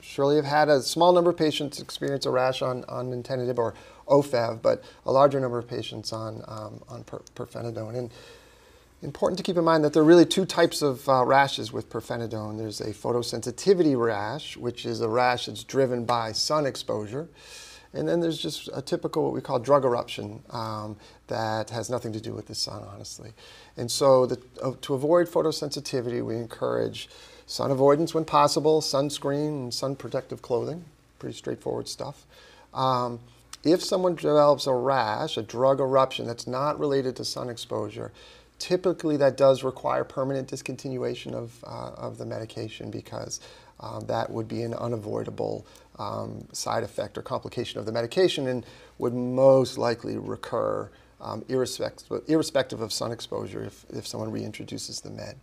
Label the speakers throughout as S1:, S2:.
S1: surely have had a small number of patients experience a rash on nintedanib or OFEV, but a larger number of patients on pirfenidone. And important to keep in mind that there are really two types of rashes with pirfenidone. There's a photosensitivity rash, which is a rash that's driven by sun exposure. And then there's just a typical, what we call drug eruption, that has nothing to do with the sun, honestly. And so to avoid photosensitivity, we encourage sun avoidance when possible, sunscreen and sun protective clothing, pretty straightforward stuff. If someone develops a rash, a drug eruption that's not related to sun exposure, typically that does require permanent discontinuation of the medication, because that would be an unavoidable side effect or complication of the medication and would most likely recur irrespective of sun exposure if someone reintroduces the med.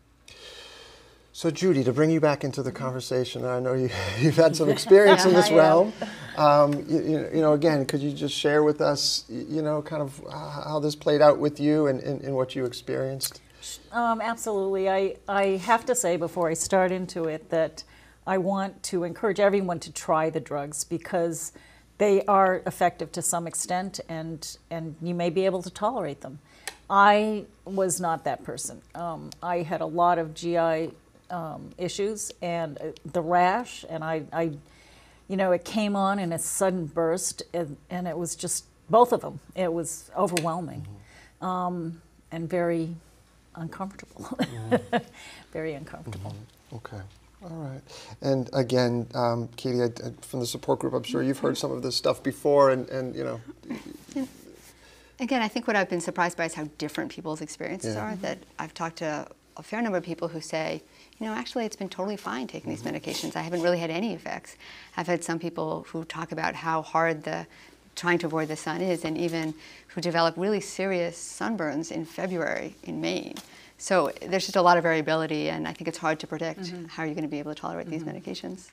S1: So Judy, to bring you back into the conversation, I know you've had some experience in this realm. You know, again, could you just share with us, you know, kind of how this played out with you and what you experienced?
S2: Absolutely. I have to say before I start into it that I want to encourage everyone to try the drugs, because they are effective to some extent, and you may be able to tolerate them. I was not that person. I had a lot of GI issues and the rash, and I you know, it came on in a sudden burst, and it was just both of them. It was overwhelming, and very uncomfortable. Very uncomfortable.
S1: Okay. All right. And again, Katie, from the support group, I'm sure you've heard some of this stuff before, and you know.
S3: Again, I think what I've been surprised by is how different people's experiences are. That I've talked to a fair number of people who say, you know, actually it's been totally fine taking these medications. I haven't really had any effects. I've had some people who talk about how hard trying to avoid the sun is, and even who develop really serious sunburns in February in Maine. So there's just a lot of variability, and I think it's hard to predict how you're going to be able to tolerate these medications.